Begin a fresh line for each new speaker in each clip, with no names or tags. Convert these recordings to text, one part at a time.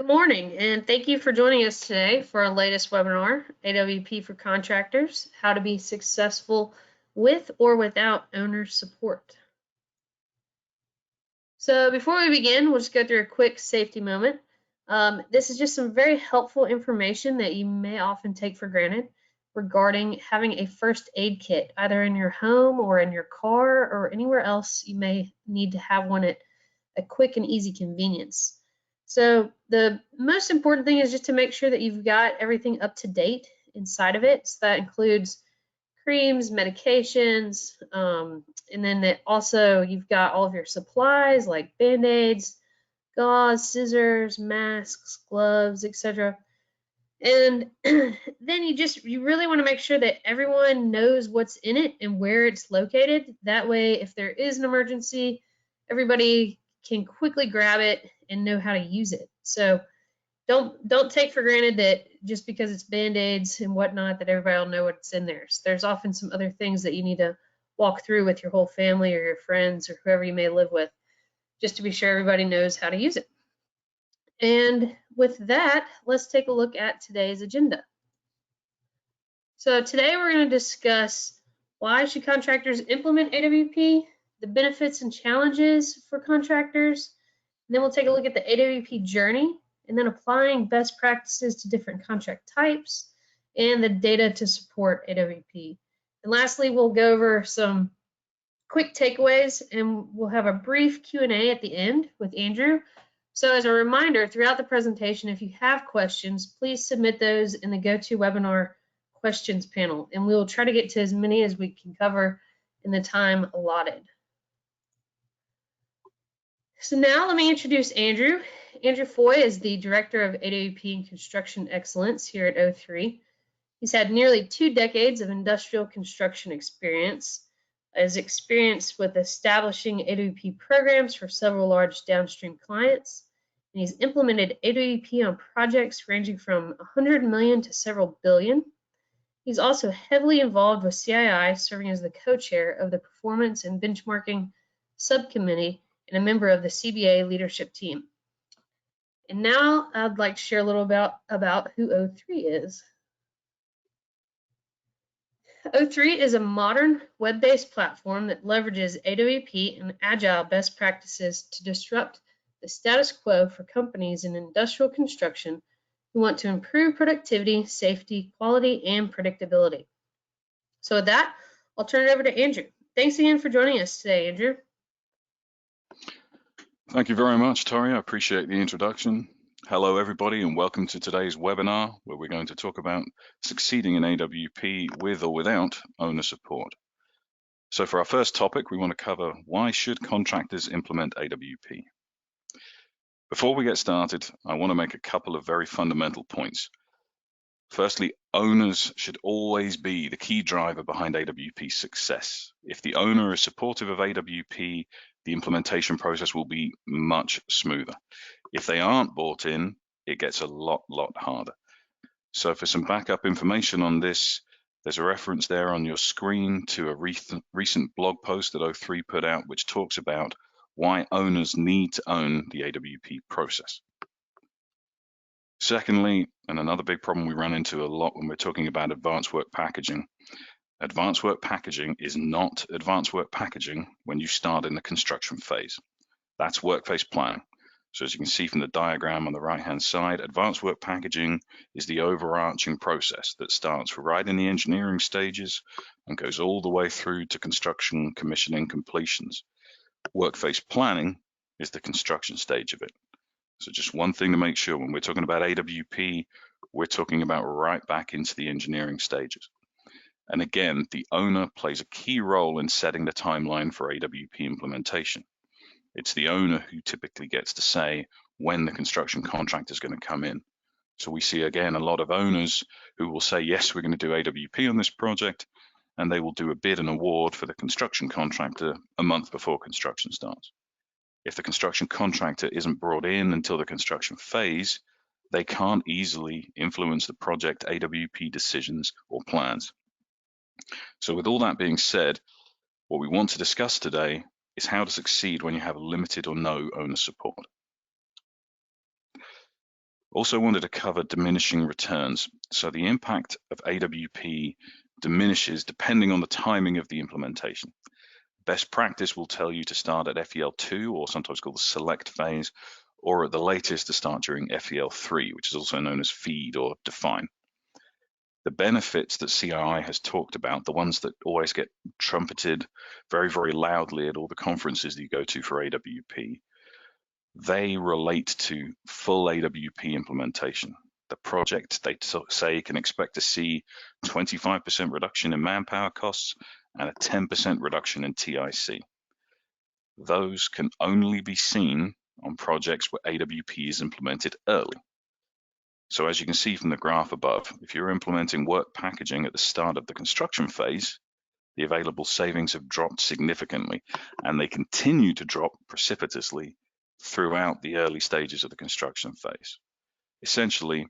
Good morning, and thank you for joining us today for our latest webinar, AWP for Contractors, How to Be Successful with or Without Owner Support. So before we begin, we'll just go through a quick safety moment. This is just some very helpful information that you may often take for granted regarding having a first aid kit, either in your home or in your car or anywhere else you may need to have one at a quick and easy convenience. So the most important thing is just to make sure that you've got everything up to date inside of it. So that includes creams, medications, and then that also you've got all of your supplies like Band-Aids, gauze, scissors, masks, gloves, etc. And then you really want to make sure that everyone knows what's in it and where it's located. That way, if there is an emergency, everybody can quickly grab it and know how to use it. So don't take for granted that just because it's Band-Aids and whatnot that everybody will know what's in there. So there's often some other things that you need to walk through with your whole family or your friends or whoever you may live with, just to be sure everybody knows how to use it. And with that, let's take a look at today's agenda. So today we're going to discuss why should contractors implement AWP, the benefits and challenges for contractors, and then we'll take a look at the AWP journey, and then applying best practices to different contract types, and the data to support AWP. And lastly, we'll go over some quick takeaways, and we'll have a brief Q&A at the end with Andrew. So as a reminder, throughout the presentation, if you have questions, please submit those in the GoToWebinar questions panel, and we will try to get to as many as we can cover in the time allotted. So now let me introduce Andrew. Andrew Foy is the Director of AWP and Construction Excellence here at O3. He's had nearly 2 decades of industrial construction experience, has experience with establishing AWP programs for several large downstream clients, and he's implemented AWP on projects ranging from 100 million to several billion. He's also heavily involved with CII, serving as the co-chair of the Performance and Benchmarking Subcommittee and a member of the CBA leadership team. And now I'd like to share a little about who O3 is. O3 is a modern web-based platform that leverages AWP and agile best practices to disrupt the status quo for companies in industrial construction who want to improve productivity, safety, quality, and predictability. So with that, I'll turn it over to Andrew. Thanks again for joining us today, Andrew.
Thank you very much, Tori. I appreciate the introduction. Hello, everybody, and welcome to today's webinar, where we're going to talk about succeeding in AWP with or without owner support. So for our first topic, we want to cover why should contractors implement AWP? Before we get started, I want to make a couple of very fundamental points. Firstly, owners should always be the key driver behind AWP's success. If the owner is supportive of AWP, the implementation process will be much smoother. If they aren't bought in, it gets a lot harder. So for some backup information on this, there's a reference there on your screen to a recent blog post that O3 put out, which talks about why owners need to own the AWP process. Secondly, and another big problem we run into a lot when we're talking about advanced work packaging, advanced work packaging is not advanced work packaging when you start in the construction phase. That's Workface planning. So as you can see from the diagram on the right-hand side, advanced work packaging is the overarching process that starts right in the engineering stages and goes all the way through to construction, commissioning, completions. Workface planning is the construction stage of it. So just one thing to make sure, when we're talking about AWP, we're talking about right back into the engineering stages. And again, the owner plays a key role in setting the timeline for AWP implementation. It's the owner who typically gets to say when the construction contractor is going to come in. So we see, again, a lot of owners who will say, yes, we're going to do AWP on this project, and they will do a bid and award for the construction contractor a month before construction starts. If the construction contractor isn't brought in until the construction phase, they can't easily influence the project AWP decisions or plans. So with all that being said, what we want to discuss today is how to succeed when you have limited or no owner support. Also wanted to cover diminishing returns. So the impact of AWP diminishes depending on the timing of the implementation. Best practice will tell you to start at FEL2, or sometimes called the select phase, or at the latest to start during FEL3, which is also known as feed or define. The benefits that CII has talked about, the ones that always get trumpeted very, very loudly at all the conferences that you go to for AWP, they relate to full AWP implementation. The project, they say, can expect to see 25% reduction in manpower costs and a 10% reduction in TIC. Those can only be seen on projects where AWP is implemented early. So as you can see from the graph above, if you're implementing work packaging at the start of the construction phase, the available savings have dropped significantly, and they continue to drop precipitously throughout the early stages of the construction phase. Essentially,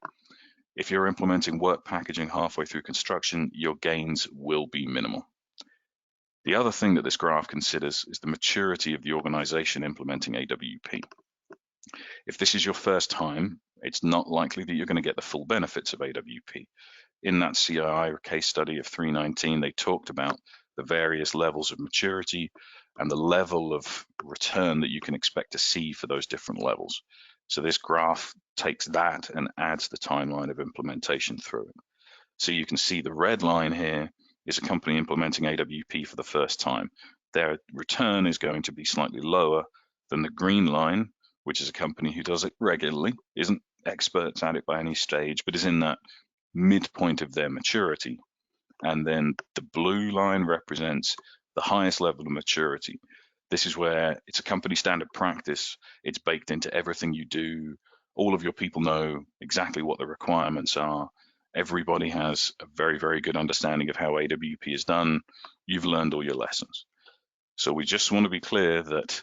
if you're implementing work packaging halfway through construction, your gains will be minimal. The other thing that this graph considers is the maturity of the organization implementing AWP. If this is your first time, it's not likely that you're going to get the full benefits of AWP. In that CII case study of 319, they talked about the various levels of maturity and the level of return that you can expect to see for those different levels. So this graph takes that and adds the timeline of implementation through it. So you can see the red line here is a company implementing AWP for the first time. Their return is going to be slightly lower than the green line, which is a company who does it regularly, isn't experts at it by any stage, but is in that midpoint of their maturity. And then the blue line represents the highest level of maturity. This is where it's a company standard practice. It's baked into everything you do. All of your people know exactly what the requirements are. Everybody has a very, very good understanding of how AWP is done. You've learned all your lessons. So we just want to be clear that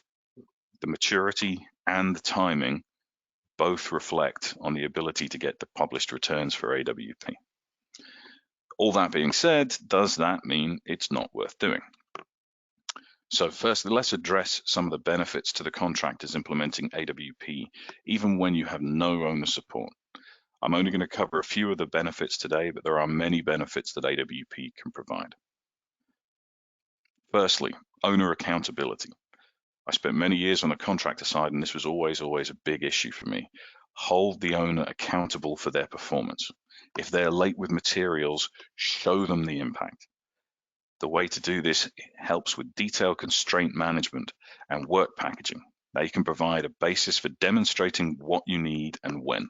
the maturity and the timing both reflect on the ability to get the published returns for AWP. All that being said, does that mean it's not worth doing? So firstly, let's address some of the benefits to the contractors implementing AWP, even when you have no owner support. I'm only going to cover a few of the benefits today, but there are many benefits that AWP can provide. Firstly, owner accountability. I spent many years on the contractor side, and this was always a big issue for me. Hold the owner accountable for their performance. If they're late with materials, show them the impact. The way to do this helps with detailed constraint management and work packaging. They can provide a basis for demonstrating what you need and when.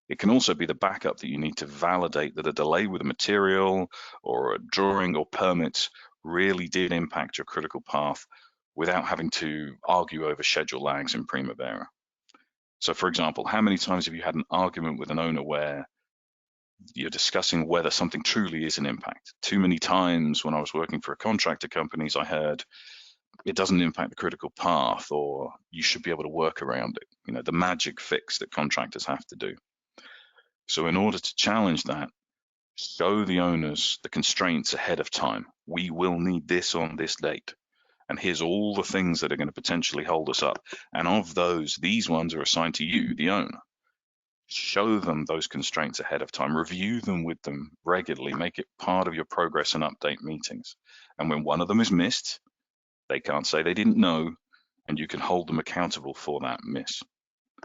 It can also be the backup that you need to validate that a delay with a material or a drawing or permits really did impact your critical path without having to argue over schedule lags in Primavera. So for example, how many times have you had an argument with an owner where you're discussing whether something truly is an impact? Too many times when I was working for contractor companies, I heard it doesn't impact the critical path, or you should be able to work around it. You know, the magic fix that contractors have to do. So in order to challenge that, show the owners the constraints ahead of time. We will need this on this date. And here's all the things that are going to potentially hold us up. And of those, these ones are assigned to you, the owner. Show them those constraints ahead of time. Review them with them regularly. Make it part of your progress and update meetings. And when one of them is missed, they can't say they didn't know, and you can hold them accountable for that miss.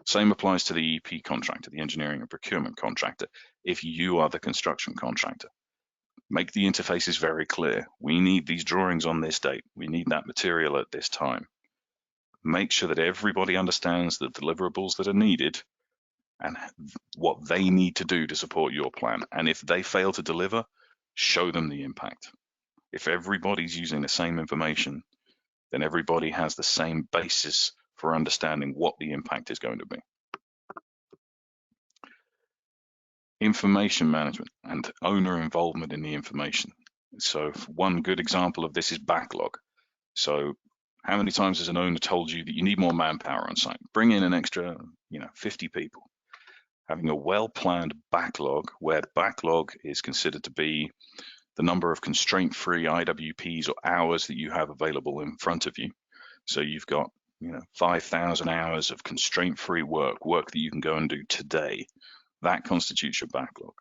Same applies to the EP contractor, the engineering and procurement contractor, if you are the construction contractor. Make the interfaces very clear. We need these drawings on this date. We need that material at this time. Make sure that everybody understands the deliverables that are needed and what they need to do to support your plan. And if they fail to deliver, show them the impact. If everybody's using the same information, then everybody has the same basis for understanding what the impact is going to be. Information management and owner involvement in the information. So one good example of this is backlog. So how many times has an owner told you that you need more manpower on site? Bring in an extra, 50 people. Having a well-planned backlog, where backlog is considered to be the number of constraint-free IWPs or hours that you have available in front of you. So you've got 5,000 hours of constraint-free work that you can go and do today, that constitutes your backlog.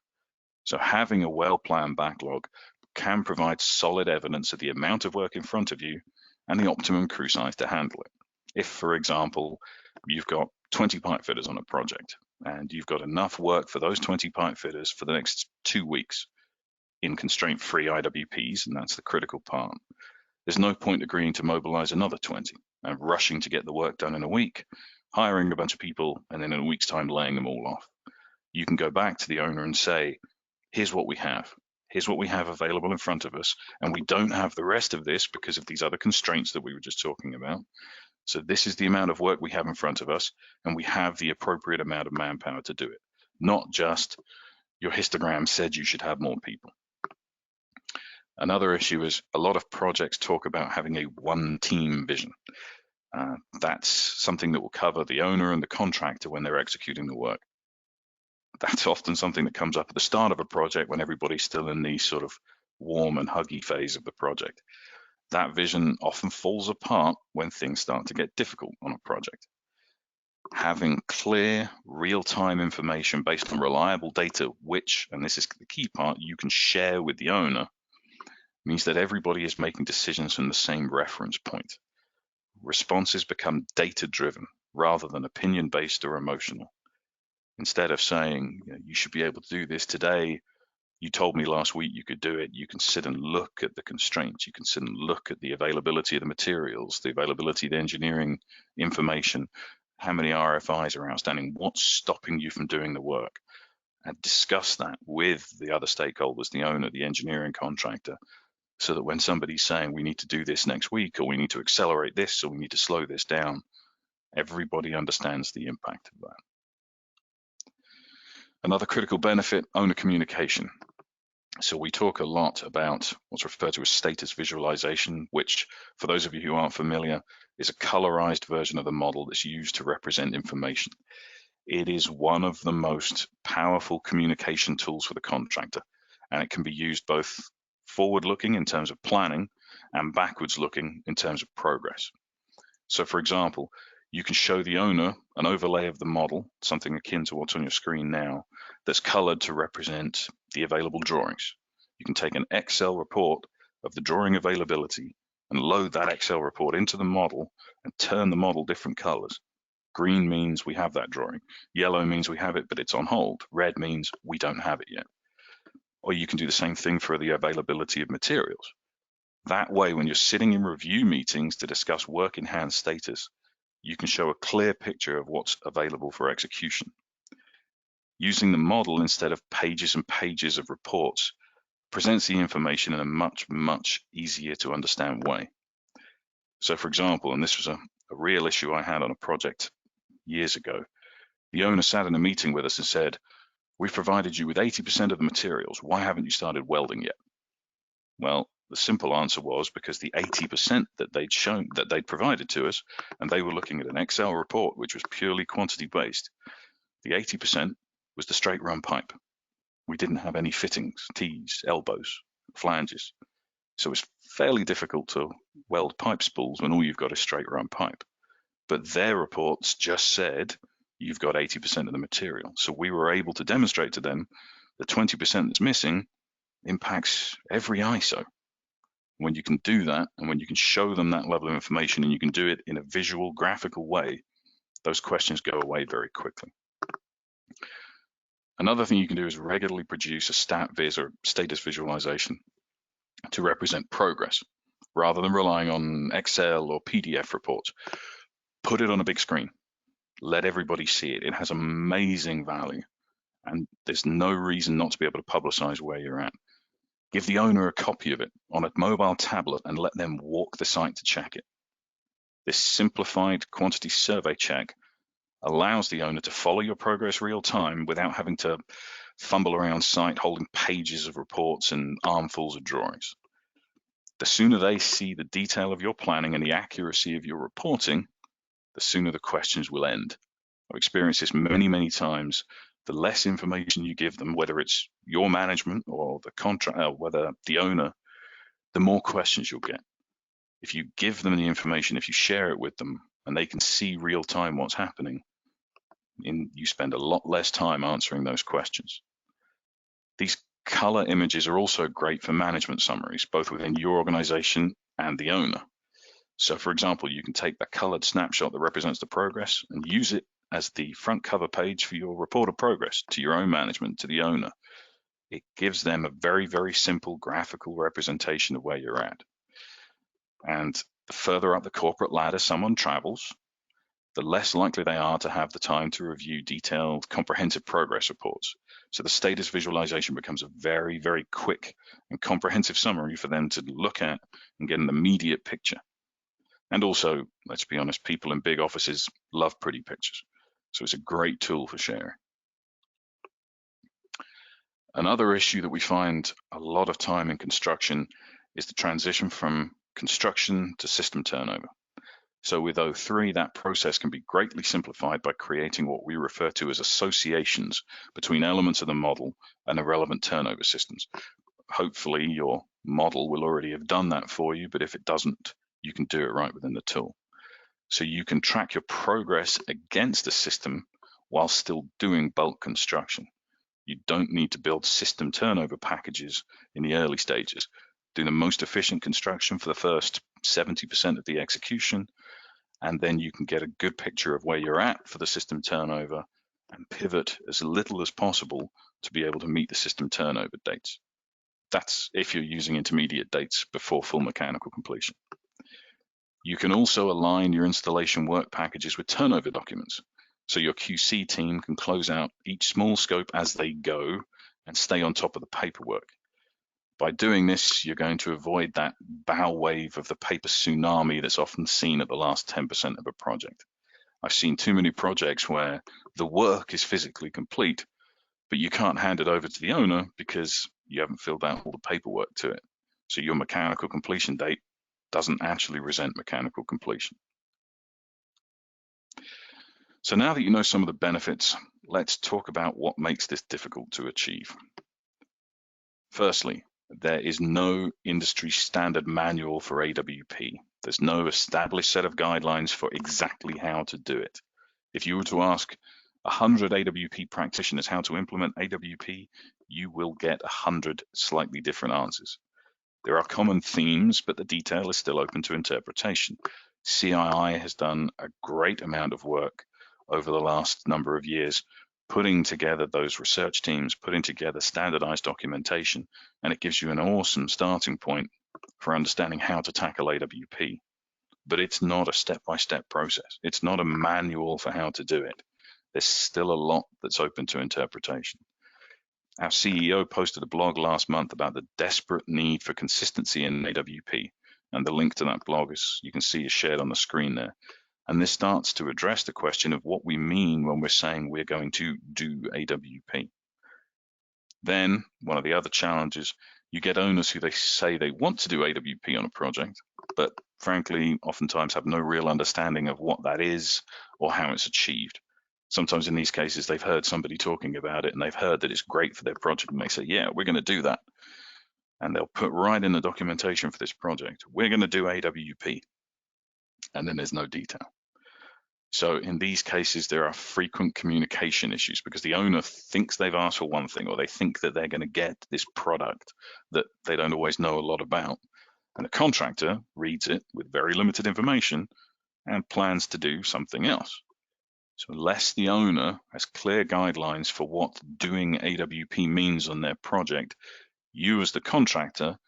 So having a well-planned backlog can provide solid evidence of the amount of work in front of you and the optimum crew size to handle it. If, for example, you've got 20 pipe fitters on a project and you've got enough work for those 20 pipe fitters for the next 2 weeks in constraint-free IWPs, and that's the critical part, there's no point agreeing to mobilize another 20 and rushing to get the work done in a week, hiring a bunch of people, and then in a week's time laying them all off. You can go back to the owner and say, here's what we have. Here's what we have available in front of us, and we don't have the rest of this because of these other constraints that we were just talking about. So this is the amount of work we have in front of us, and we have the appropriate amount of manpower to do it. Not just your histogram said you should have more people. Another issue is a lot of projects talk about having a one-team vision. That's something that will cover the owner and the contractor when they're executing the work. That's often something that comes up at the start of a project when everybody's still in the sort of warm and huggy phase of the project. That vision often falls apart when things start to get difficult on a project. Having clear, real-time information based on reliable data, which, and this is the key part, you can share with the owner, means that everybody is making decisions from the same reference point. Responses become data-driven rather than opinion-based or emotional. Instead of saying, you should be able to do this today, you told me last week you could do it, you can sit and look at the constraints, you can sit and look at the availability of the materials, the availability of the engineering information, how many RFIs are outstanding, what's stopping you from doing the work, and discuss that with the other stakeholders, the owner, the engineering contractor, so that when somebody's saying we need to do this next week, or we need to accelerate this, or we need to slow this down, everybody understands the impact of that. Another critical benefit, owner communication. So we talk a lot about what's referred to as status visualization, which, for those of you who aren't familiar, is a colorized version of the model that's used to represent information. It is one of the most powerful communication tools for the contractor, and it can be used both forward-looking in terms of planning and backwards-looking in terms of progress. So, for example, you can show the owner an overlay of the model, something akin to what's on your screen now, that's colored to represent the available drawings. You can take an Excel report of the drawing availability and load that Excel report into the model and turn the model different colors. Green means we have that drawing. Yellow means we have it, but it's on hold. Red means we don't have it yet. Or you can do the same thing for the availability of materials. That way, when you're sitting in review meetings to discuss work in hand status, you can show a clear picture of what's available for execution. Using the model instead of pages and pages of reports presents the information in a much, much easier to understand way. So, for example, and this was a real issue I had on a project years ago, the owner sat in a meeting with us and said, "We've provided you with 80% of the materials. Why haven't you started welding yet?" Well, the simple answer was because the 80% that they'd provided to us, and they were looking at an Excel report which was purely quantity based, the 80% was the straight run pipe. We didn't have any fittings, T's, elbows, flanges. So it's fairly difficult to weld pipe spools when all you've got is straight run pipe. But their reports just said you've got 80% of the material. So we were able to demonstrate to them the 20% that's missing impacts every ISO. When you can do that, and when you can show them that level of information, and you can do it in a visual, graphical way, those questions go away very quickly. Another thing you can do is regularly produce a stat viz or status visualization to represent progress, rather than relying on Excel or PDF reports. Put it on a big screen. Let everybody see it. It has amazing value, and there's no reason not to be able to publicize where you're at. Give the owner a copy of it on a mobile tablet and let them walk the site to check it. This simplified quantity survey check allows the owner to follow your progress real time without having to fumble around site holding pages of reports and armfuls of drawings. The sooner they see the detail of your planning and the accuracy of your reporting, the sooner the questions will end. I've experienced this many, many times. The less information you give them, whether it's your management or the contractor, whether the owner, the more questions you'll get. If you give them the information, if you share it with them, and they can see real time what's happening, you spend a lot less time answering those questions. These color images are also great for management summaries, both within your organization and the owner. So for example, you can take that colored snapshot that represents the progress and use it as the front cover page for your report of progress to your own management, to the owner. It gives them a very, very simple graphical representation of where you're at. And the further up the corporate ladder someone travels, the less likely they are to have the time to review detailed, comprehensive progress reports. So the status visualization becomes a very, very quick and comprehensive summary for them to look at and get an immediate picture. And also, let's be honest, people in big offices love pretty pictures. So it's a great tool for sharing. Another issue that we find a lot of time in construction is the transition from construction to system turnover. So with O3, that process can be greatly simplified by creating what we refer to as associations between elements of the model and the relevant turnover systems. Hopefully your model will already have done that for you, but if it doesn't, you can do it right within the tool. So you can track your progress against a system while still doing bulk construction. You don't need to build system turnover packages in the early stages. Do the most efficient construction for the first 70% of the execution, and then you can get a good picture of where you're at for the system turnover and pivot as little as possible to be able to meet the system turnover dates. That's if you're using intermediate dates before full mechanical completion. You can also align your installation work packages with turnover documents, so your QC team can close out each small scope as they go and stay on top of the paperwork. By doing this, you're going to avoid that bow wave of the paper tsunami that's often seen at the last 10% of a project. I've seen too many projects where the work is physically complete, but you can't hand it over to the owner because you haven't filled out all the paperwork to it. So your mechanical completion date doesn't actually resent mechanical completion. So now that you know some of the benefits, let's talk about what makes this difficult to achieve. Firstly, there is no industry standard manual for AWP. There's no established set of guidelines for exactly how to do it. If you were to ask 100 AWP practitioners how to implement AWP, you will get 100 slightly different answers. There are common themes, but the detail is still open to interpretation. CII has done a great amount of work over the last number of years, putting together those research teams, putting together standardized documentation, and it gives you an awesome starting point for understanding how to tackle AWP. But it's not a step-by-step process. It's not a manual for how to do it. There's still a lot that's open to interpretation. Our CEO posted a blog last month about the desperate need for consistency in AWP, and the link to that blog, as you can see, is shared on the screen there. And this starts to address the question of what we mean when we're saying we're going to do AWP. Then, one of the other challenges, you get owners who they say they want to do AWP on a project, but frankly, oftentimes have no real understanding of what that is or how it's achieved. Sometimes in these cases, they've heard somebody talking about it and they've heard that it's great for their project and they say, yeah, we're going to do that. And they'll put right in the documentation for this project, we're going to do AWP. And then there's no detail. So in these cases, there are frequent communication issues because the owner thinks they've asked for one thing, or they think that they're going to get this product that they don't always know a lot about. And the contractor reads it with very limited information and plans to do something else. So unless the owner has clear guidelines for what doing AWP means on their project, you as the contractor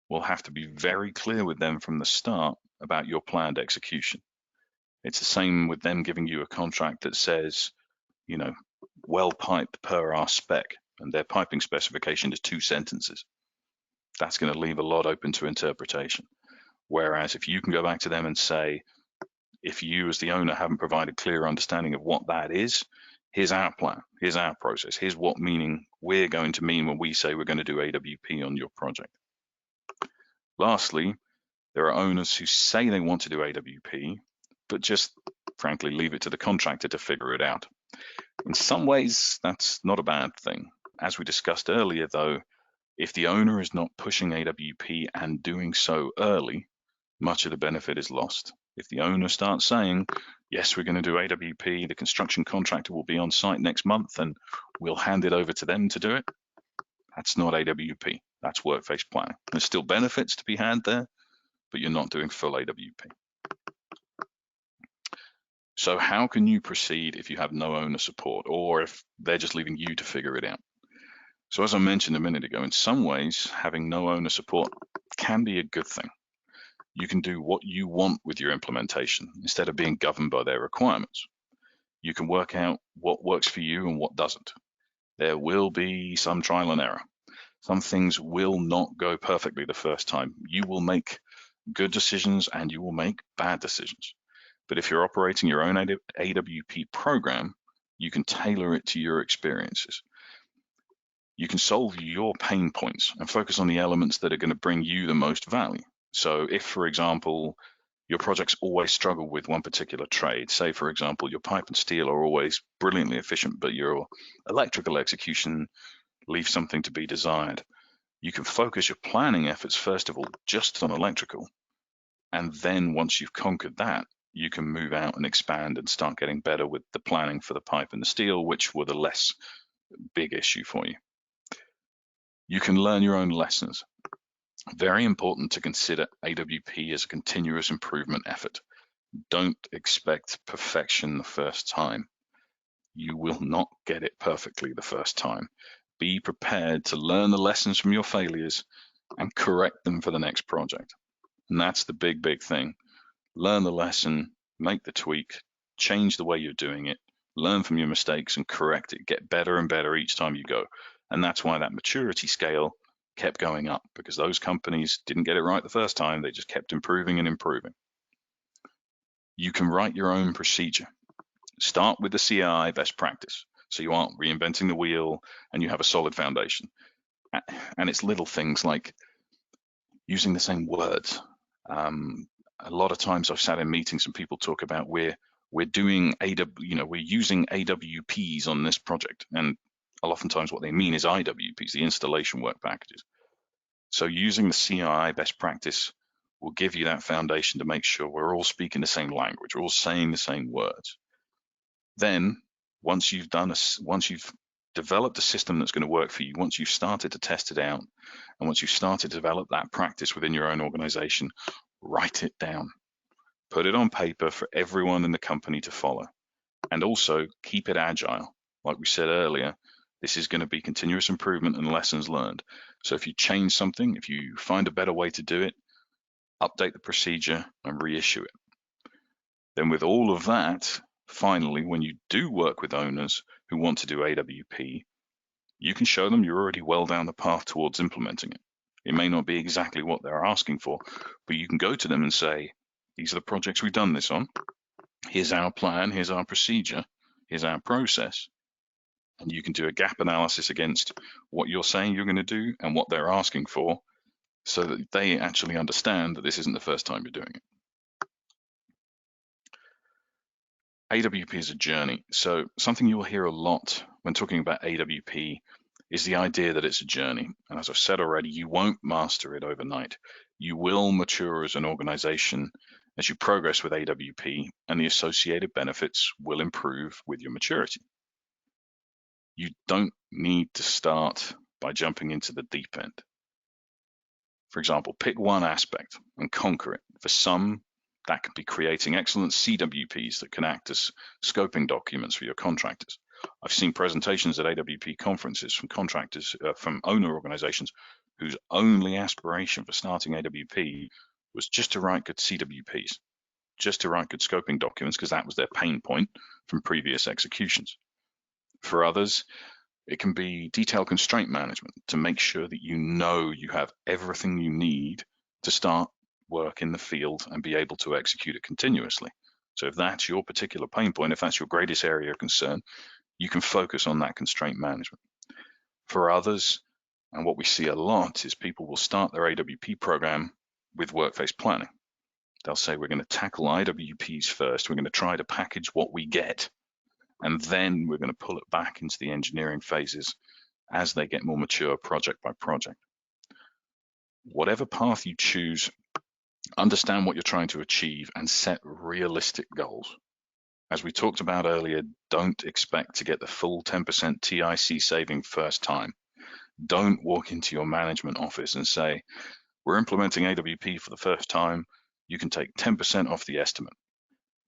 will have to be very clear with them from the start about your planned execution. It's the same with them giving you a contract that says, you know, well piped per our spec, and their piping specification is 2 sentences. That's going to leave a lot open to interpretation. Whereas if you can go back to them and say, if you as the owner haven't provided clear understanding of what that is, here's our plan, here's our process, here's what meaning we're going to mean when we say we're going to do AWP on your project. Lastly, there are owners who say they want to do AWP, but just frankly leave it to the contractor to figure it out. In some ways, that's not a bad thing. As we discussed earlier, though, if the owner is not pushing AWP and doing so early, much of the benefit is lost. If the owner starts saying, yes, we're going to do AWP, the construction contractor will be on site next month and we'll hand it over to them to do it, that's not AWP, that's Workface planning. There's still benefits to be had there, but you're not doing full AWP. So how can you proceed if you have no owner support or if they're just leaving you to figure it out? So as I mentioned a minute ago, in some ways, having no owner support can be a good thing. You can do what you want with your implementation instead of being governed by their requirements. You can work out what works for you and what doesn't. There will be some trial and error. Some things will not go perfectly the first time. You will make good decisions and you will make bad decisions. But if you're operating your own AWP program, you can tailor it to your experiences. You can solve your pain points and focus on the elements that are going to bring you the most value. So if, for example, your projects always struggle with one particular trade, say, for example, your pipe and steel are always brilliantly efficient, but your electrical execution leaves something to be desired, you can focus your planning efforts, first of all, just on electrical. And then once you've conquered that, you can move out and expand and start getting better with the planning for the pipe and the steel, which were the less big issue for you. You can learn your own lessons. Very important to consider AWP as a continuous improvement effort. Don't expect perfection the first time. You will not get it perfectly the first time. Be prepared to learn the lessons from your failures and correct them for the next project. And that's the big, big thing. Learn the lesson, make the tweak, change the way you're doing it, learn from your mistakes and correct it. Get better and better each time you go. And that's why that maturity scale kept going up, because those companies didn't get it right the first time. They just kept improving and improving. You can write your own procedure. Start with the CI best practice, so you aren't reinventing the wheel and you have a solid foundation. And it's little things like using the same words. A lot of times I've sat in meetings and people talk about we're using AWPs on this project, and oftentimes what they mean is IWPs, the installation work packages. So using the CI best practice will give you that foundation to make sure we're all speaking the same language, we're all saying the same words. Then once you've developed a system that's going to work for you, once you've started to test it out, and once you've started to develop that practice within your own organization, write it down. Put it on paper for everyone in the company to follow. And also keep it agile. Like we said earlier, this is going to be continuous improvement and lessons learned. So if you change something, if you find a better way to do it, update the procedure and reissue it. Then with all of that, finally, when you do work with owners who want to do AWP, you can show them you're already well down the path towards implementing it. It may not be exactly what they're asking for, but you can go to them and say, these are the projects we've done this on. Here's our plan, here's our procedure, here's our process. And you can do a gap analysis against what you're saying you're going to do and what they're asking for, so that they actually understand that this isn't the first time you're doing it. AWP is a journey. So something you'll hear a lot when talking about AWP is the idea that it's a journey. And as I've said already, you won't master it overnight. You will mature as an organization as you progress with AWP, and the associated benefits will improve with your maturity. You don't need to start by jumping into the deep end. For example, pick one aspect and conquer it. For some, that could be creating excellent CWPs that can act as scoping documents for your contractors. I've seen presentations at AWP conferences from contractors, from owner organizations whose only aspiration for starting AWP was just to write good CWPs, just to write good scoping documents, because that was their pain point from previous executions. For others, it can be detailed constraint management to make sure that you know you have everything you need to start work in the field and be able to execute it continuously. So if that's your particular pain point, if that's your greatest area of concern, you can focus on that constraint management. For others, and what we see a lot, is people will start their AWP program with Workface planning. They'll say, we're going to tackle IWPs first. We're going to try to package what we get, and then we're going to pull it back into the engineering phases as they get more mature project by project. Whatever path you choose, Understand what you're trying to achieve and set realistic goals. As we talked about earlier, don't expect to get the full 10% TIC saving first time. Don't walk into your management office and say, we're implementing AWP for the first time. You can take 10% off the estimate.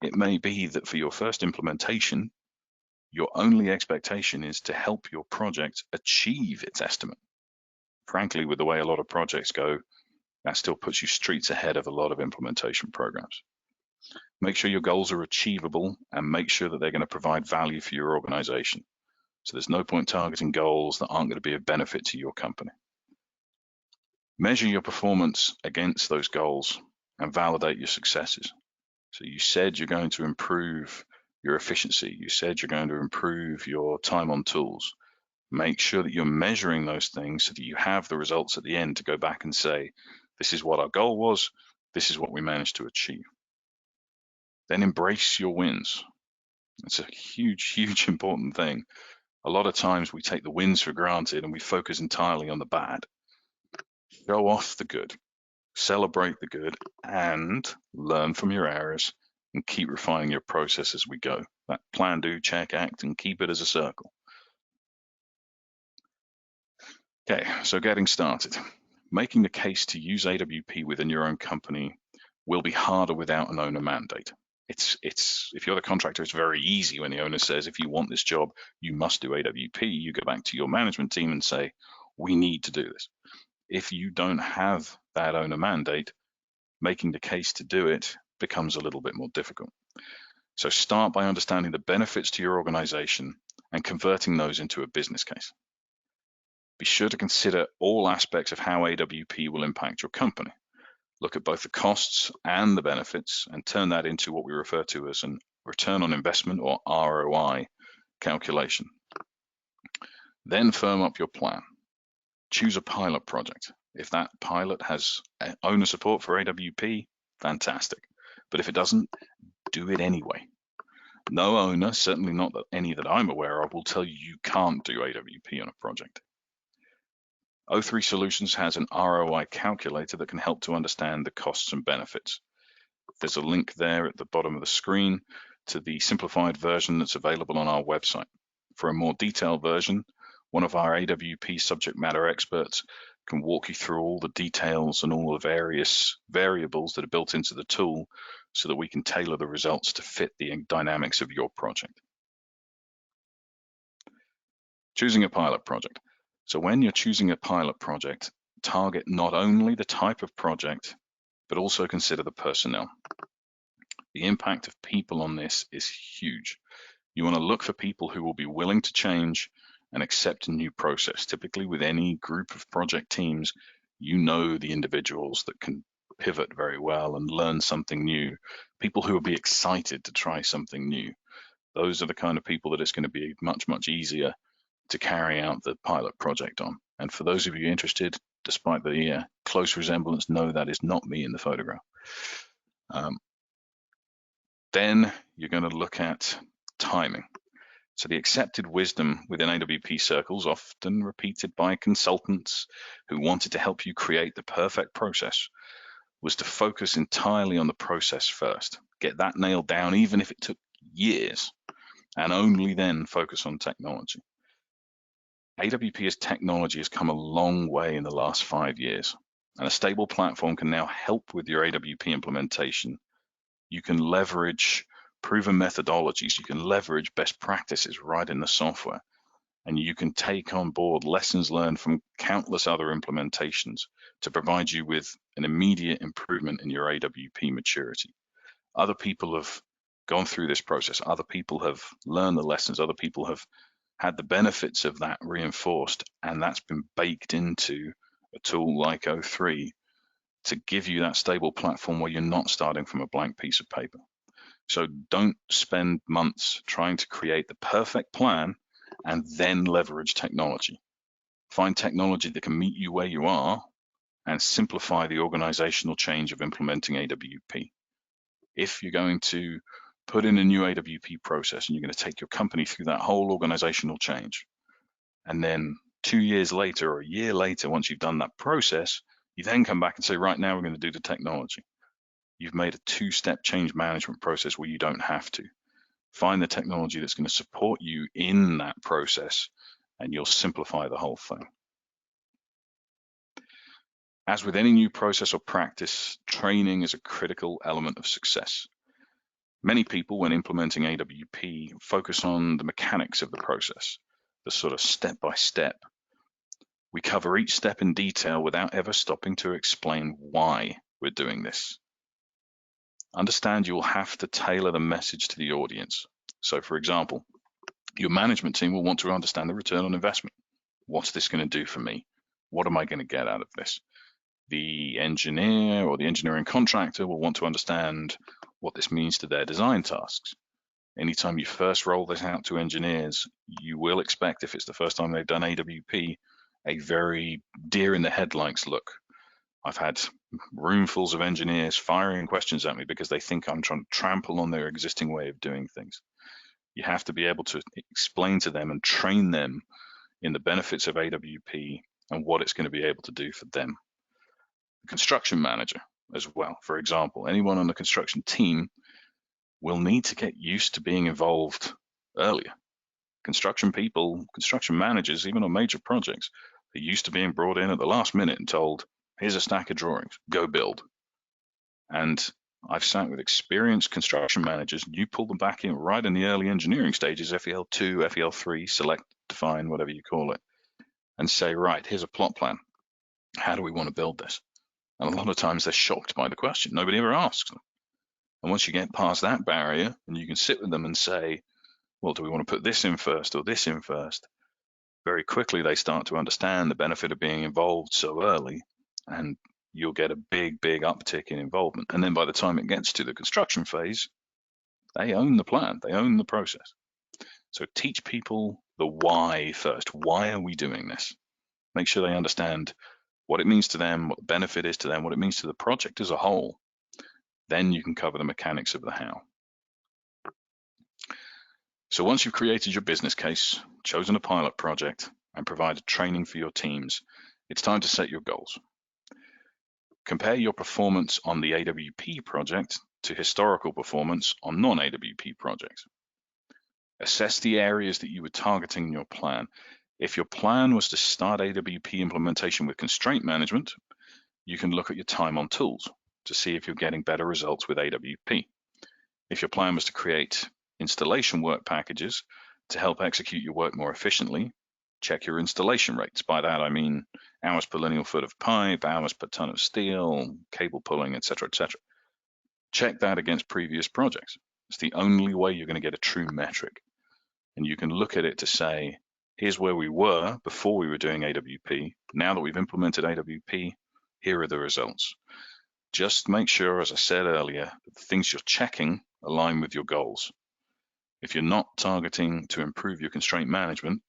It may be that for your first implementation, your only expectation is to help your project achieve its estimate. Frankly, with the way a lot of projects go, that still puts you streets ahead of a lot of implementation programs. Make sure your goals are achievable and make sure that they're going to provide value for your organization. So there's no point targeting goals that aren't going to be of benefit to your company. Measure your performance against those goals and validate your successes. So you said you're going to improve your efficiency. You said you're going to improve your time on tools. Make sure that you're measuring those things so that you have the results at the end to go back and say, this is what our goal was. This is what we managed to achieve. Then embrace your wins. It's a huge, huge important thing. A lot of times we take the wins for granted and we focus entirely on the bad. Show off the good, celebrate the good, and learn from your errors and keep refining your process as we go. That plan, do, check, act, and keep it as a circle. Okay, so getting started. Making the case to use AWP within your own company will be harder without an owner mandate. If you're the contractor, it's very easy when the owner says, if you want this job, you must do AWP. You go back to your management team and say, we need to do this. If you don't have that owner mandate, making the case to do it becomes a little bit more difficult. So start by understanding the benefits to your organization and converting those into a business case. Be sure to consider all aspects of how AWP will impact your company. Look at both the costs and the benefits and turn that into what we refer to as an return on investment or ROI calculation. Then firm up your plan. Choose a pilot project. If that pilot has owner support for AWP, fantastic. But if it doesn't, do it anyway. No owner, certainly not any that I'm aware of, will tell you you can't do AWP on a project. O3 Solutions has an ROI calculator that can help to understand the costs and benefits. There's a link there at the bottom of the screen to the simplified version that's available on our website. For a more detailed version, one of our AWP subject matter experts can walk you through all the details and all the various variables that are built into the tool so that we can tailor the results to fit the dynamics of your project. Choosing a pilot project. So when you're choosing a pilot project, target not only the type of project, but also consider the personnel. The impact of people on this is huge. You want to look for people who will be willing to change and accept a new process. Typically with any group of project teams, you know the individuals that can pivot very well and learn something new. People who will be excited to try something new. Those are the kind of people that it's going to be much, much easier to carry out the pilot project on. And for those of you interested, despite the close resemblance, no, that is not me in the photograph. Then you're going to look at timing. So the accepted wisdom within AWP circles, often repeated by consultants who wanted to help you create the perfect process, was to focus entirely on the process first. Get that nailed down, even if it took years, and only then focus on technology. AWP as technology has come a long way in the last 5 years, and a stable platform can now help with your AWP implementation. You can leverage proven methodologies, you can leverage best practices right in the software, and you can take on board lessons learned from countless other implementations to provide you with an immediate improvement in your AWP maturity. Other people have gone through this process, other people have learned the lessons, other people have had the benefits of that reinforced, and that's been baked into a tool like O3 to give you that stable platform where you're not starting from a blank piece of paper. So don't spend months trying to create the perfect plan and then leverage technology. Find technology that can meet you where you are and simplify the organizational change of implementing AWP. If you're going to put in a new AWP process and you're going to take your company through that whole organizational change, and then 2 years later or a year later, once you've done that process, you then come back and say, right, now we're going to do the technology. you've made a two-step change management process where you don't have to. Find the technology that's going to support you in that process, and you'll simplify the whole thing. As with any new process or practice, training is a critical element of success. Many people, when implementing AWP, focus on the mechanics of the process, the sort of step-by-step. We cover each step in detail without ever stopping to explain why we're doing this. Understand you will have to tailor the message to the audience. So, for example, your management team will want to understand the return on investment. What's this going to do for me? What am I going to get out of this? The engineer or the engineering contractor will want to understand what this means to their design tasks. Anytime you first roll this out to engineers, you will expect, if it's the first time they've done AWP, a very deer in the headlights look. I've had roomfuls of engineers firing questions at me because they think I'm trying to trample on their existing way of doing things. You have to be able to explain to them and train them in the benefits of AWP and what it's going to be able to do for them. The construction manager as well, for example, anyone on the construction team will need to get used to being involved earlier. Construction people, construction managers, even on major projects, are used to being brought in at the last minute and told, here's a stack of drawings, go build. And I've sat with experienced construction managers, and you pull them back in right in the early engineering stages, FEL2, FEL3, select, define, whatever you call it, and say, right, here's a plot plan. How do we want to build this? And a lot of times they're shocked by the question. Nobody ever asks them. And once you get past that barrier and you can sit with them and say, well, do we want to put this in first or this in first? Very quickly, they start to understand the benefit of being involved so early, and you'll get a big, big uptick in involvement. And then by the time it gets to the construction phase, they own the plan, they own the process. So teach people the why first. Why are we doing this? Make sure they understand what it means to them, what the benefit is to them, what it means to the project as a whole. Then you can cover the mechanics of the how. So once you've created your business case, chosen a pilot project, and provided training for your teams, it's time to set your goals. Compare your performance on the AWP project to historical performance on non-AWP projects. Assess the areas that you were targeting in your plan. If your plan was to start AWP implementation with constraint management, you can look at your time on tools to see if you're getting better results with AWP. If your plan was to create installation work packages to help execute your work more efficiently, check your installation rates. By that, I mean hours per lineal foot of pipe, hours per ton of steel, cable pulling, etc., etc. Check that against previous projects. It's the only way you're going to get a true metric. And you can look at it to say, here's where we were before we were doing AWP. Now that we've implemented AWP, here are the results. Just make sure, as I said earlier, the things you're checking align with your goals. If you're not targeting to improve your constraint management,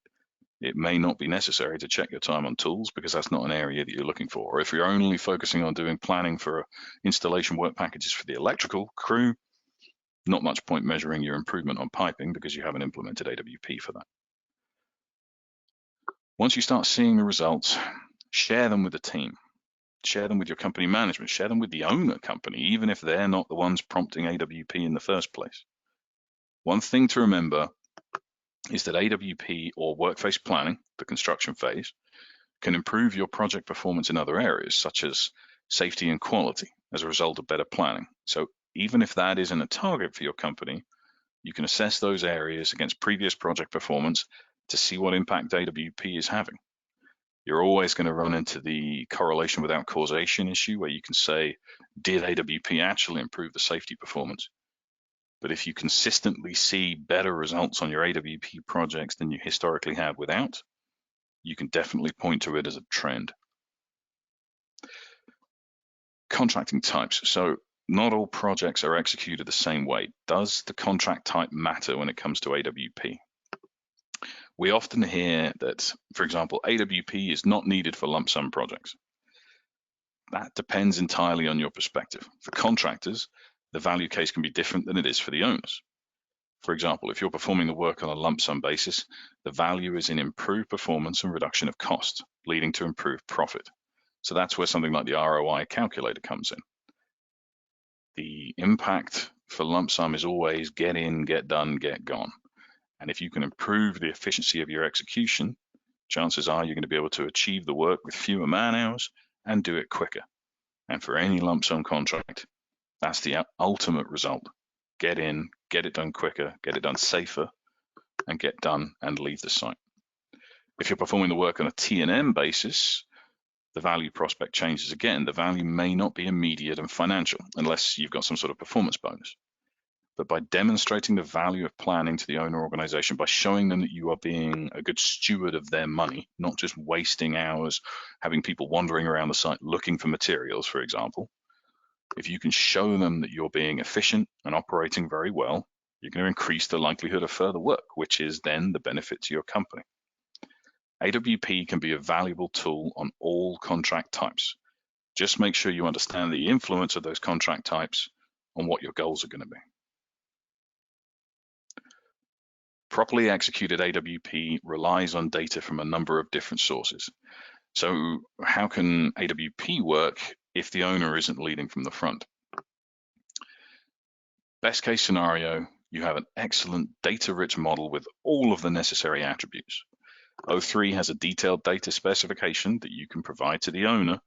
it may not be necessary to check your time on tools because that's not an area that you're looking for. Or if you're only focusing on doing planning for installation work packages for the electrical crew, not much point measuring your improvement on piping because you haven't implemented AWP for that. Once you start seeing the results, share them with the team. Share them with your company management. Share them with the owner company, even if they're not the ones prompting AWP in the first place. One thing to remember is that AWP or Workface planning, the construction phase, can improve your project performance in other areas, such as safety and quality, as a result of better planning. So even if that isn't a target for your company, you can assess those areas against previous project performance to see what impact AWP is having. You're always going to run into the correlation without causation issue where you can say, did AWP actually improve the safety performance? But if you consistently see better results on your AWP projects than you historically have without, you can definitely point to it as a trend. Contracting types. So not all projects are executed the same way. Does the contract type matter when it comes to AWP? We often hear that, for example, AWP is not needed for lump sum projects. That depends entirely on your perspective. For contractors, the value case can be different than it is for the owners. For example, if you're performing the work on a lump sum basis, the value is in improved performance and reduction of cost, leading to improved profit. So that's where something like the ROI calculator comes in. The impact for lump sum is always get in, get done, get gone. And if you can improve the efficiency of your execution, chances are you're going to be able to achieve the work with fewer man hours and do it quicker. And for any lump sum contract, that's the ultimate result. Get in, get it done quicker, get it done safer, and get done and leave the site. If you're performing the work on a T&M basis, the value prospect changes again. The value may not be immediate and financial unless you've got some sort of performance bonus. But by demonstrating the value of planning to the owner organization, by showing them that you are being a good steward of their money, not just wasting hours, having people wandering around the site looking for materials, for example, if you can show them that you're being efficient and operating very well, you're going to increase the likelihood of further work, which is then the benefit to your company. AWP can be a valuable tool on all contract types. Just make sure you understand the influence of those contract types on what your goals are going to be. Properly executed AWP relies on data from a number of different sources. So how can AWP work if the owner isn't leading from the front? Best case scenario, you have an excellent data-rich model with all of the necessary attributes. O3 has a detailed data specification that you can provide to the owner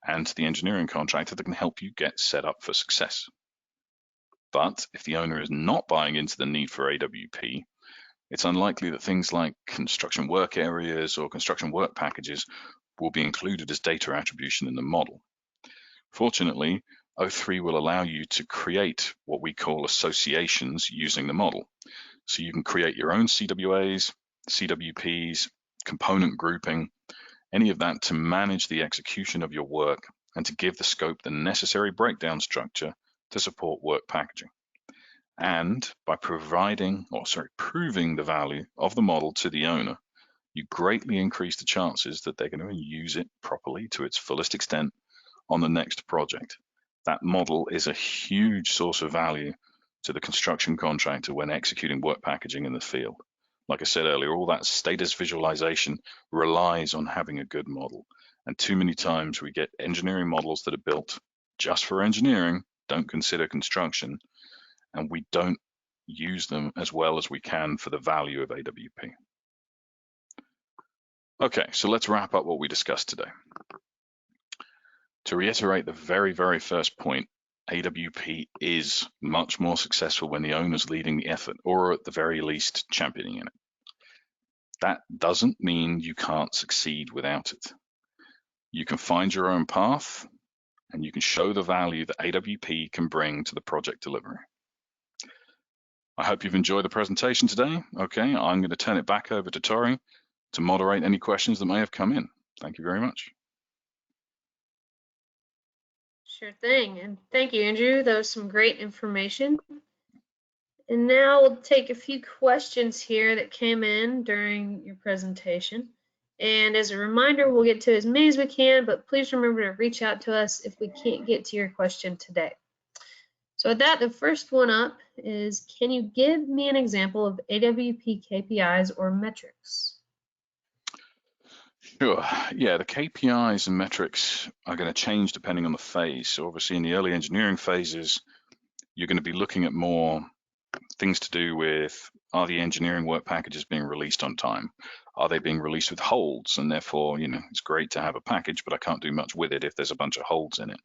and to the engineering contractor that can help you get set up for success. But if the owner is not buying into the need for AWP, it's unlikely that things like construction work areas or construction work packages will be included as data attribution in the model. Fortunately, O3 will allow you to create what we call associations using the model. So you can create your own CWAs, CWPs, component grouping, any of that to manage the execution of your work and to give the scope the necessary breakdown structure to support work packaging. And by proving the value of the model to the owner, you greatly increase the chances that they're going to use it properly to its fullest extent on the next project. That model is a huge source of value to the construction contractor when executing work packaging in the field. Like I said earlier, all that status visualization relies on having a good model. And too many times we get engineering models that are built just for engineering, don't consider construction, and we don't use them as well as we can for the value of AWP. Okay, so let's wrap up what we discussed today. To reiterate the very, very first point, AWP is much more successful when the owner's leading the effort, or at the very least, championing it. That doesn't mean you can't succeed without it. You can find your own path, and you can show the value that AWP can bring to the project delivery. I hope you've enjoyed the presentation today. Okay, I'm going to turn it back over to Tori to moderate any questions that may have come in. Thank you very much.
Sure thing. And thank you, Andrew. That was some great information. And now we'll take a few questions here that came in during your presentation. And as a reminder, we'll get to as many as we can, but please remember to reach out to us if we can't get to your question today. So with that, the first one up is, can you give me an example of AWP KPIs or metrics?
Sure. Yeah, the KPIs and metrics are going to change depending on the phase. So obviously in the early engineering phases, you're going to be looking at more things to do with, are the engineering work packages being released on time? Are they being released with holds? And therefore, it's great to have a package, but I can't do much with it if there's a bunch of holds in it.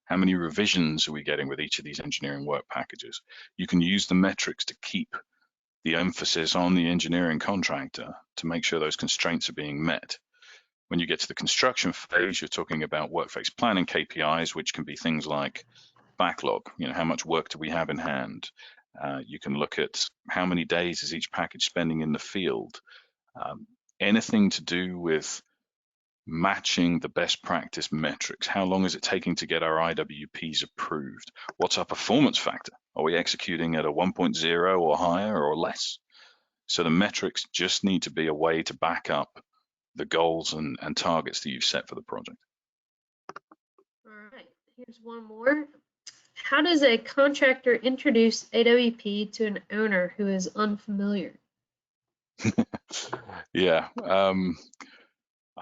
How many revisions are we getting with each of these engineering work packages? You can use the metrics to keep the emphasis on the engineering contractor to make sure those constraints are being met. When you get to the construction phase, you're talking about Workface planning KPIs, which can be things like backlog, how much work do we have in hand? You can look at how many days is each package spending in the field. Anything to do with matching the best practice metrics. How long is it taking to get our IWPs approved? What's our performance factor? Are we executing at a 1.0 or higher or less? So the metrics just need to be a way to back up the goals and targets that you've set for the project.
All right, here's one more. How does a contractor introduce AWP to an owner who is unfamiliar?
Yeah,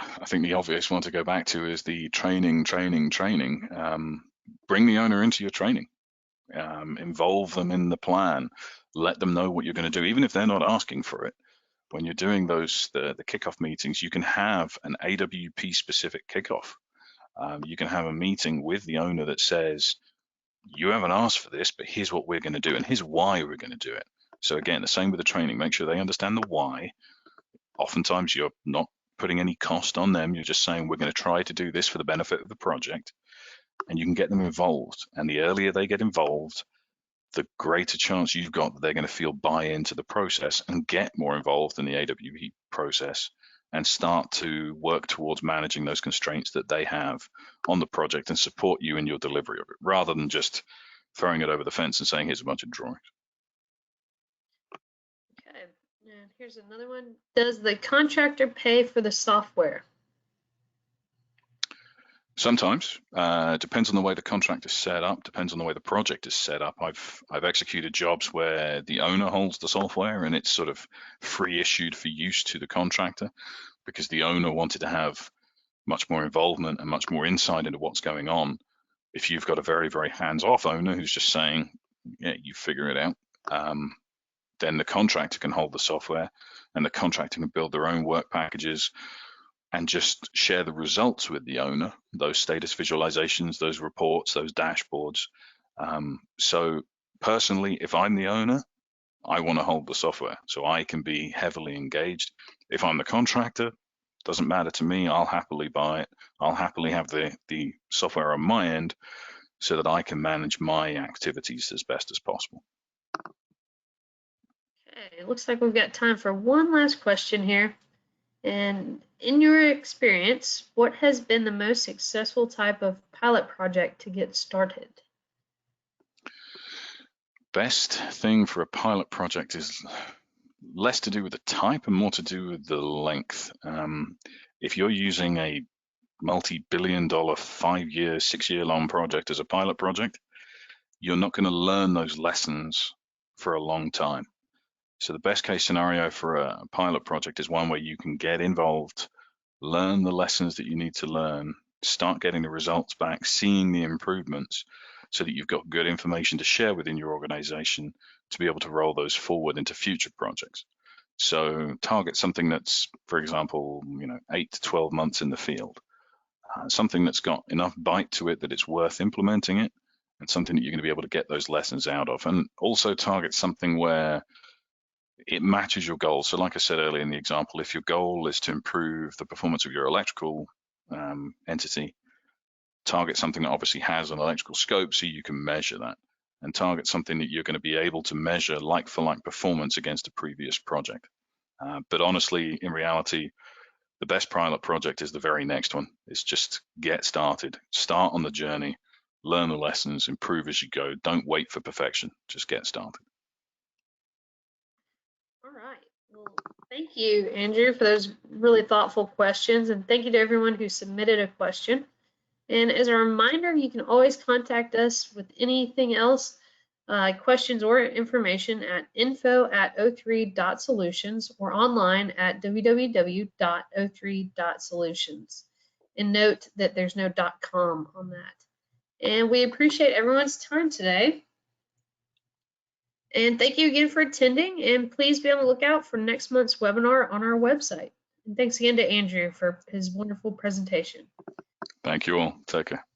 I think the obvious one to go back to is the training. Bring the owner into your training. involve them in the plan, let them know what you're going to do, even if they're not asking for it. When you're doing the kickoff meetings, you can have an AWP specific kickoff. You can have a meeting with the owner that says, you haven't asked for this, but here's what we're going to do, and here's why we're going to do it. So again, the same with the training, make sure they understand the why. Oftentimes you're not putting any cost on them, you're just saying, we're going to try to do this for the benefit of the project, and you can get them involved. And the earlier they get involved, the greater chance you've got that they're going to feel buy into the process and get more involved in the AWP process and start to work towards managing those constraints that they have on the project and support you in your delivery of it, rather than just throwing it over the fence and saying, here's a bunch of drawings.
Okay, and here's another one. Does the contractor pay for the software?
Sometimes, depends on the way the contract is set up, depends on the way the project is set up. I've executed jobs where the owner holds the software and it's sort of free issued for use to the contractor because the owner wanted to have much more involvement and much more insight into what's going on. If you've got a very, very hands-off owner who's just saying, yeah, you figure it out, then the contractor can hold the software and the contractor can build their own work packages and just share the results with the owner, those status visualizations, those reports, those dashboards. So personally, if I'm the owner, I want to hold the software so I can be heavily engaged. If I'm the contractor, doesn't matter to me, I'll happily buy it. I'll happily have the software on my end so that I can manage my activities as best as possible.
Okay, it looks like we've got time for one last question here. And in your experience, what has been the most successful type of pilot project to get started?
Best thing for a pilot project is less to do with the type and more to do with the length. If you're using a multi-billion-dollar 5-year, 6-year-long project as a pilot project, you're not going to learn those lessons for a long time. So the best case scenario for a pilot project is one where you can get involved, learn the lessons that you need to learn, start getting the results back, seeing the improvements, so that you've got good information to share within your organization to be able to roll those forward into future projects. So target something that's, for example, 8 to 12 months in the field, something that's got enough bite to it that it's worth implementing it, and something that you're going to be able to get those lessons out of. And also target something where it matches your goals. So like I said earlier in the example, if your goal is to improve the performance of your electrical entity, target something that obviously has an electrical scope so you can measure that, and target something that you're going to be able to measure like for like performance against a previous project. But honestly, in reality, the best pilot project is the very next one. It's just get started, start on the journey, learn the lessons, improve as you go. Don't wait for perfection, just get started.
All right. Well, thank you, Andrew, for those really thoughtful questions. And thank you to everyone who submitted a question. And as a reminder, you can always contact us with anything else, questions or information at info@o3.solutions or online at www.o3.solutions. And note that there's no .com on that. And we appreciate everyone's time today. And thank you again for attending, and please be on the lookout for next month's webinar on our website. And thanks again to Andrew for his wonderful presentation.
Thank you all. Take care.